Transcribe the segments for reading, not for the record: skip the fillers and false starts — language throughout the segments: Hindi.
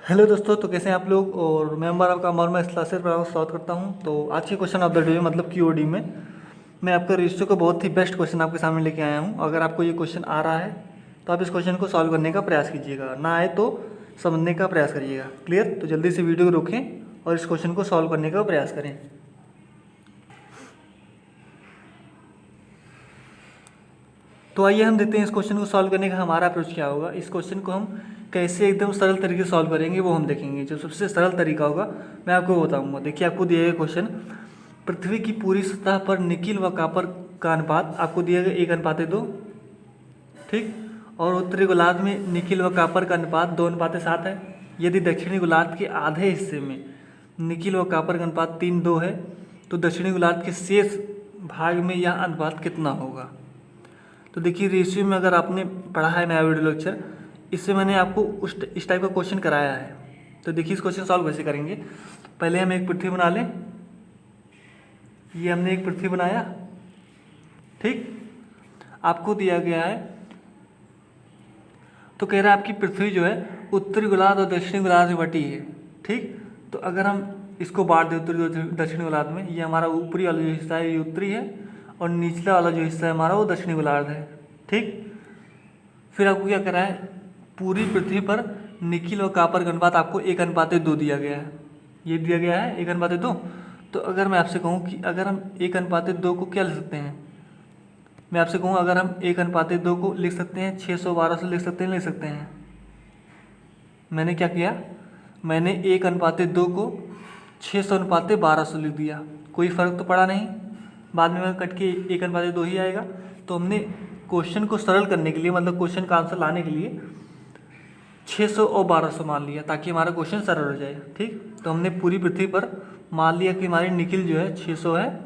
हेलो दोस्तों, तो कैसे हैं आप लोग। और मैं अमर आपका अमर में इस क्लासेस पर आपका स्वागत करता हूं। तो आज के क्वेश्चन ऑफ द डे मतलब क्यूओडी में मैं आपका रेशियो का बहुत ही बेस्ट क्वेश्चन आपके सामने लेके आया हूं। अगर आपको ये क्वेश्चन आ रहा है तो आप इस क्वेश्चन को सॉल्व करने का प्रयास कीजिएगा, ना आए तो समझने का प्रयास करिएगा। क्लियर? तो जल्दी से वीडियो को रोकें और इस क्वेश्चन को सॉल्व करने का प्रयास करें। तो आइए हम देखते हैं इस क्वेश्चन को सॉल्व करने का हमारा अप्रोच क्या होगा। इस क्वेश्चन को हम कैसे एकदम सरल तरीके से सॉल्व करेंगे वो हम देखेंगे। जो सबसे सरल तरीका होगा मैं आपको बताऊंगा। देखिए, आपको दिया गया क्वेश्चन, पृथ्वी की पूरी सतह पर निकिल व कापर का अनुपात आपको दिया गया 1:2, ठीक। और उत्तरी गोलार्ध में निकिल व कापर का अनुपात 2:7 है। यदि दक्षिणी गोलार्ध के आधे हिस्से में निकिल व कापर का अनुपात 3:2 है तो दक्षिणी गोलार्ध के शेष भाग में यह अनुपात कितना होगा। तो देखिए, रेशियो में अगर आपने पढ़ा है मेरा वीडियो लेक्चर, इससे मैंने आपको इस टाइप का क्वेश्चन कराया है। तो देखिए, इस क्वेश्चन सॉल्व कैसे करेंगे। पहले हम एक पृथ्वी बना लें। ये हमने एक पृथ्वी बनाया, ठीक। आपको दिया गया है, तो कह रहा है आपकी पृथ्वी जो है उत्तरी गोलार्ध और दक्षिणी गोलार्ध में बटी है, ठीक। तो अगर हम इसको बांट दें उत्तरी और दक्षिणी गोलार्ध में, ये हमारा ऊपरी वाला जो हिस्सा है ये उत्तरी है और निचला वाला जो हिस्सा है हमारा वो दक्षिणी गोलार्ध है, ठीक। फिर आपको क्या करा है, पूरी पृथ्वी पर निकिल और कापर का अनुपात आपको 1:2 दिया गया है। ये दिया गया है 1:2। तो अगर मैं आपसे कहूँ कि अगर हम 1:2 को क्या लिख सकते हैं, मैं आपसे कहूँ अगर हम 1:2 को लिख सकते हैं 612 से लिख सकते हैं, लिख सकते हैं। मैंने क्या किया, मैंने 1:2 को 600:12 से लिख दिया। कोई फ़र्क तो पड़ा नहीं, बाद में मैं कट के 1:2 ही आएगा। तो हमने क्वेश्चन को सरल करने के लिए, मतलब क्वेश्चन का आंसर लाने के लिए 600 और 1200 मान लिया ताकि हमारा क्वेश्चन सरल हो जाए, ठीक। तो हमने पूरी पृथ्वी पर मान लिया कि हमारी निकिल जो है 600 है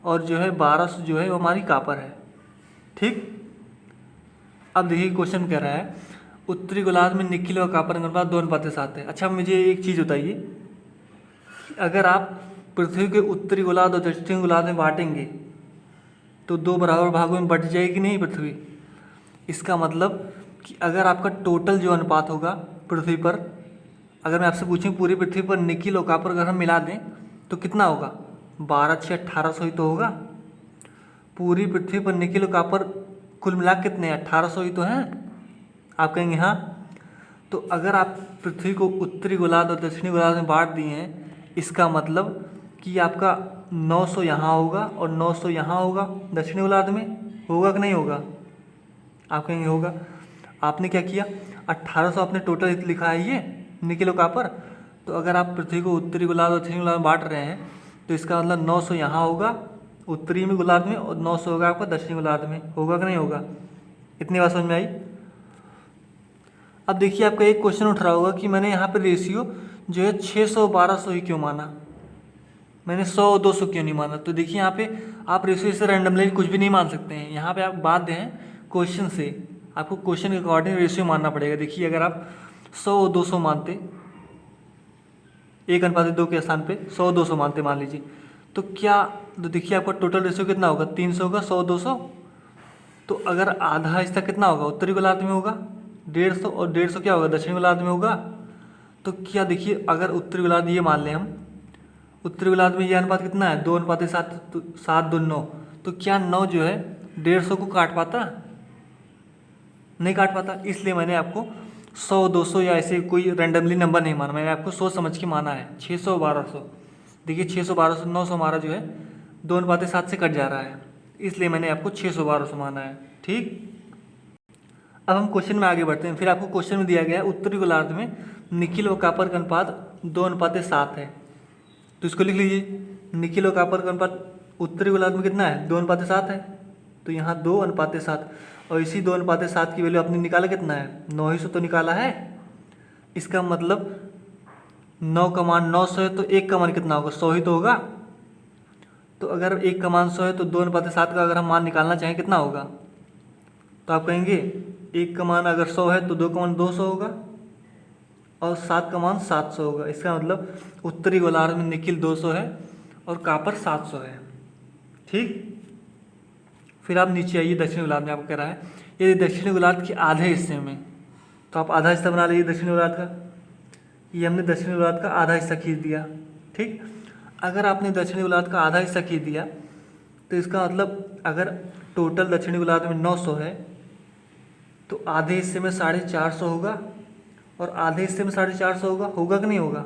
और जो है 1200 जो है वो हमारी कापर है, ठीक। अब देखिए क्वेश्चन कह रहा है उत्तरी गोलार्ध में निकिल और कापर का अनुपात 2:7 है। अच्छा, मुझे एक चीज़ बताइए, अगर आप पृथ्वी के उत्तरी गोलार्ध और दक्षिणी गोलार्ध में बांटेंगे तो 2 बराबर भागों में बट जाएगी नहीं पृथ्वी। इसका मतलब कि अगर आपका टोटल जो अनुपात होगा पृथ्वी पर, अगर मैं आपसे पूछूं पूरी पृथ्वी पर निकिल और कापर अगर हम मिला दें तो कितना होगा, 12×6=1800 ही तो होगा। पूरी पृथ्वी पर निकिल और कापर कुल मिला कितने हैं, 1800 ही तो हैं। आप कहेंगे हाँ। तो अगर आप पृथ्वी को उत्तरी गोलार्ध और दक्षिणी गोलार्ध में बांट दिए हैं, इसका मतलब कि आपका 900 यहाँ होगा और 900 यहाँ होगा दक्षिणी गोलार्ध में, होगा कि नहीं होगा। आप कहेंगे होगा। आपने क्या किया, 1800 आपने टोटल लिखा है ये निकिल और कापर। तो अगर आप पृथ्वी को उत्तरी गोलार्ध और दक्षिणी गोलार्ध में बांट रहे हैं तो इसका मतलब 900 यहाँ होगा उत्तरी में गोलार्ध में और 900 होगा आपका दक्षिणी गोलार्ध में, होगा कि नहीं होगा। इतनी बात समझ में आई। अब देखिए, आपका एक क्वेश्चन उठ रहा होगा कि मैंने यहाँ पे रेशियो जो है 600 1200 ही क्यों माना, मैंने 100 200 क्यों नहीं माना। तो देखिए, यहाँ पे आप रेशियो से रैंडमली कुछ भी नहीं मान सकते हैं। यहाँ पे आप बाध्य हैं क्वेश्चन से, आपको क्वेश्चन के अकॉर्डिंग रेशियो मानना पड़ेगा। देखिए, अगर आप 100 और 200 मानते, 1:2 के स्थान पे 100 200 मानते मान लीजिए, तो क्या, तो देखिए आपका टोटल रेशियो कितना होगा, 300 होगा, 100 200। तो अगर आधा हिस्सा कितना होगा उत्तरी गोलार्ध में होगा 150 और 150 क्या होगा दक्षिणी गोलार्ध में होगा। तो क्या देखिए, अगर उत्तरी गोलार्ध ये मान लें हम, उत्तरी गोलार्ध में ये अनुपात कितना है 2:7, तो 7 2 9। तो क्या 9 जो है 150 को काट पाता, नहीं काट पाता। इसलिए मैंने आपको 100 200 या ऐसे कोई रैंडमली नंबर नहीं माना, मैंने आपको सोच समझ के माना है 600 1200। देखिए 600 1200 900 हमारा जो है 2:7 से कट जा रहा है, इसलिए मैंने आपको 600 1200 माना है, ठीक। अब हम क्वेश्चन में आगे बढ़ते हैं। फिर आपको क्वेश्चन में दिया गया है उत्तरी गोलार्ध में निकिल और कापर का अनुपात 2:7 है। तो इसको लिख लीजिए, निकिल और कापर का अनुपात उत्तरी गोलार्ध में कितना है 2:7 है। तो यहाँ 2:7 और इसी 2:7 की वैल्यू आपने निकाला कितना है 900 तो निकाला है। इसका मतलब 9 का मान 900 है तो 1 का मान कितना होगा 100 ही तो होगा। तो अगर 1 का मान 100 है तो 2:7 का अगर हम मान निकालना चाहें कितना होगा, तो आप कहेंगे 1 का मान अगर 100 है तो 2 का मान 200 होगा और 7 का मान 700 होगा। इसका मतलब उत्तरी गोलार्ध में निकिल 200 है और कापर 700 है, ठीक। फिर आप नीचे आइए, दक्षिणी गोलार्ध में आपको कह रहा है यदि दक्षिणी गोलार्ध के आधे हिस्से में, तो आप आधा हिस्सा बना लीजिए दक्षिणी गोलार्ध का। ये हमने दक्षिणी गोलार्ध का आधा हिस्सा खींच दिया। ठीक, अगर आपने दक्षिणी गोलार्ध का आधा हिस्सा खींच दिया तो इसका मतलब अगर टोटल दक्षिणी गोलार्ध में 900 है तो आधे हिस्से में 450 होगा और आधे हिस्से में 450 होगा। होगा कि नहीं होगा?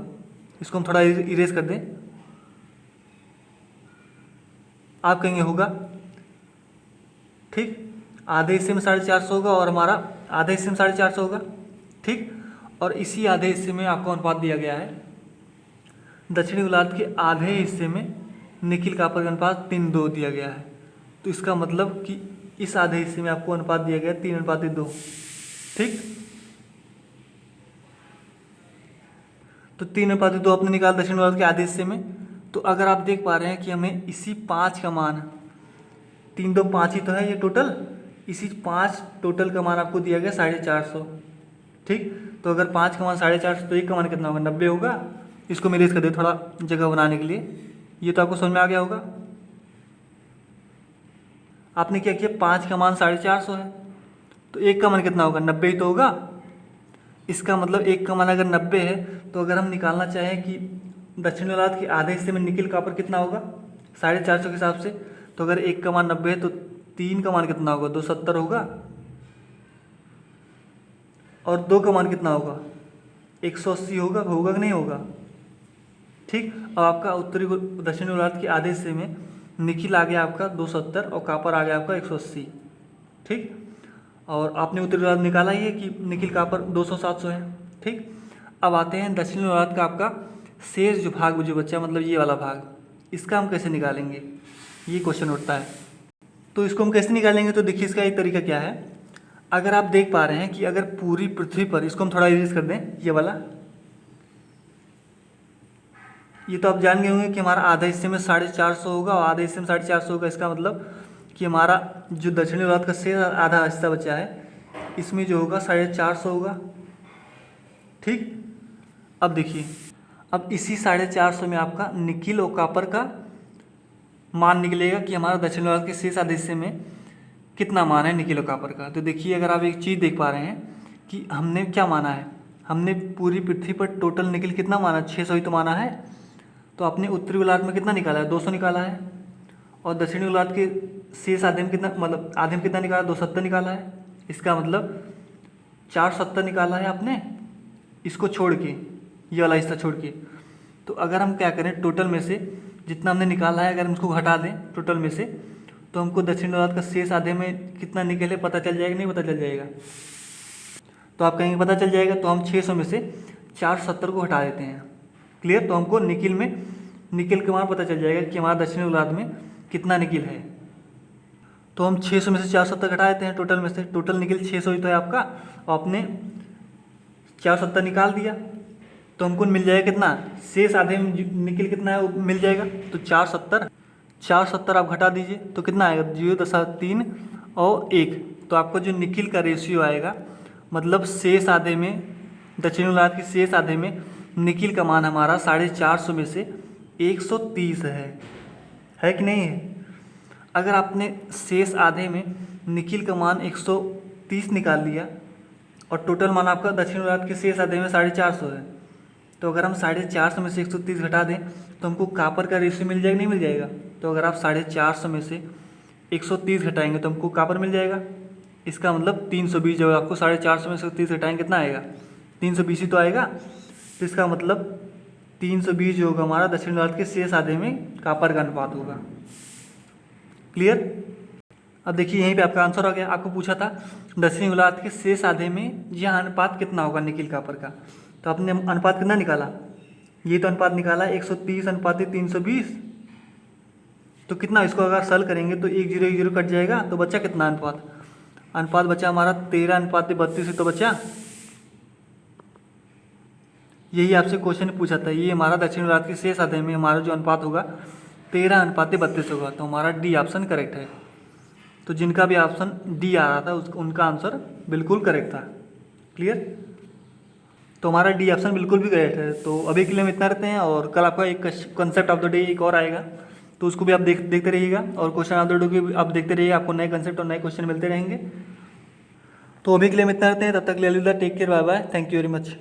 इसको हम थोड़ा इरेज कर दें। आप कहेंगे होगा। ठीक, आधे हिस्से में 450 होगा और हमारा आधे हिस्से में 450 होगा। ठीक, और इसी आधे हिस्से में आपको अनुपात दिया गया है दक्षिणी गोलार्ध के आधे हिस्से में निकिल कॉपर का अनुपात 3:2 दिया गया है। तो इसका मतलब कि इस आधे हिस्से में आपको अनुपात दिया गया है 3:2। ठीक, तो 3:2 आपने निकाला दक्षिणी गोलार्ध के आधे हिस्से में। तो अगर आप देख पा रहे हैं कि हमें इसी 5 का मान 3 2 5 ही तो है ये टोटल, इसी 5 टोटल का मान आपको दिया गया 450। ठीक, तो अगर 5 का मान 450 तो 1 का मान कितना होगा? 90 होगा। इसको मैं इरेज कर दे थोड़ा जगह बनाने के लिए। ये तो आपको समझ में आ गया होगा। आपने क्या किया, 5 का मान 450 है तो 1 का मान कितना होगा? 90 ही तो होगा। इसका मतलब 1 का मान अगर 90 है तो अगर हम निकालना चाहें कि दक्षिण गोलार्ध के आधे हिस्से में निकिल कॉपर कितना होगा 450 के हिसाब से, तो अगर 1 का मान 90 है तो 3 का मान कितना होगा? 270 होगा। और 2 का मान कितना होगा? 180 होगा। होगा कि नहीं होगा? ठीक, अब आपका उत्तरी दक्षिणी गोलार्ध के आधे हिस्से में निकिल आ गया आपका 270 और कॉपर आ गया आपका 180। ठीक, और आपने उत्तरी गोलार्ध निकाला ही है कि निकिल कॉपर 200-700 है। ठीक, अब आते हैं दक्षिणी गोलार्ध का आपका शेष जो भाग जो बचा, मतलब ये वाला भाग, इसका हम कैसे निकालेंगे? ये क्वेश्चन उठता है। तो इसको हम कैसे निकालेंगे? तो देखिए इसका एक तरीका क्या है। अगर आप देख पा रहे हैं कि अगर पूरी पृथ्वी पर, इसको हम थोड़ा इरेज कर दें, ये वाला, ये तो आप जान गए होंगे कि हमारा आधे हिस्से में 450 होगा और आधे हिस्से में 450 होगा। इसका मतलब कि हमारा जो दक्षिणी गोलार्ध का शेष आधा हिस्सा बचा है इसमें जो होगा 450 होगा। ठीक, अब देखिए, अब इसी 450 में आपका निकिल और कॉपर का मान निकलेगा कि हमारा दक्षिण गोलार्ध के शेष आधे हिस्से में कितना मान है निकिल और कॉपर का। तो देखिए अगर आप एक चीज़ देख पा रहे हैं कि हमने क्या माना है, हमने पूरी पृथ्वी पर टोटल निकिल कितना माना? 600 ही तो माना है। तो आपने उत्तरी गोलार्ध में कितना निकाला है? 200 निकाला है। और दक्षिणी गोलार्ध के शेष आधे में कितना, मतलब आधे में कितना निकाला? 270 निकाला है। इसका मतलब 470 निकाला है आपने, इसको छोड़ के, ये वाला हिस्सा छोड़ के। तो अगर हम क्या करें, टोटल में से जितना हमने निकाला है अगर हम इसको हटा दें टोटल में से, तो हमको दक्षिण गोलार्ध का शेष आधे में कितना निकले पता चल जाएगा, नहीं पता चल जाएगा? तो आप कहेंगे पता चल जाएगा। तो हम 600 में से 470 को हटा देते हैं। क्लियर? तो हमको निकिल का मान पता चल जाएगा कि हमारा दक्षिणी गोलार्ध में कितना निकिल है। तो हम 600 में से 470 घटा देते हैं टोटल में से। टोटल निकिल 600 ही तो है आपका, और आपने 470 निकाल दिया तो हमको मिल जाएगा कितना? शेष आधे में निकिल कितना है वो मिल जाएगा। तो 470 आप घटा दीजिए तो कितना आएगा? 0.3 और 1। तो आपको जो निकिल का रेशियो आएगा, मतलब शेष आधे में, दक्षिणी गोलार्ध के शेष आधे में निकिल का मान हमारा 450 में से 130 है कि नहीं है? अगर आपने शेष आधे में निकिल का मान 130 निकाल लिया और टोटल मान आपका दक्षिण गोलार्ध के शेष आधे में 450 है, तो अगर हम 450 में से 130 घटा दें तो हमको कॉपर का रेशियो मिल जाएगा, नहीं मिल जाएगा? तो अगर आप 450 में से 130 घटाएंगे तो हमको कॉपर मिल जाएगा। इसका मतलब 320। जब आपको 450 में से 130 घटाएंगे कितना आएगा? 320 ही तो आएगा। तो इसका मतलब 320 जो होगा हमारा दक्षिण गोलार्ध के शेष आधे में कॉपर का अनुपात होगा। क्लियर? अब देखिए यहीं पे आपका आंसर आ गया। आपको पूछा था दक्षिणी गोलार्ध के शेष आधे में यह अनुपात कितना होगा निकिल कॉपर का, तो आपने अनुपात कितना निकाला? ये तो अनुपात निकाला 130:320। तो कितना, इसको अगर सरल करेंगे तो 1 0 1 0 कट जाएगा, तो बचा कितना अनुपात बचा हमारा 13:32 ही तो बचा। यही आपसे क्वेश्चन पूछा था। ये हमारा दक्षिण गोलार्ध के शेष आधे में हमारा जो अनुपात होगा 13:32 होगा। तो हमारा डी ऑप्शन करेक्ट है। तो जिनका भी ऑप्शन डी आ रहा था उनका आंसर बिल्कुल करेक्ट था। क्लियर? तो हमारा डी ऑप्शन बिल्कुल भी करेक्ट है। तो अभी के लिए हम इतना रहते हैं, और कल आपका एक कंसेप्ट ऑफ द डे एक और आएगा, तो उसको भी आप देखते रहिएगा, और क्वेश्चन ऑफ द डे भी आप देखते रहिएगा। आपको नए कंसेप्ट और नए क्वेश्चन मिलते रहेंगे। तो अभी के लिए हम इतना रहते हैं, तब तक ले लीजिए, take care, bye bye, thank you very much.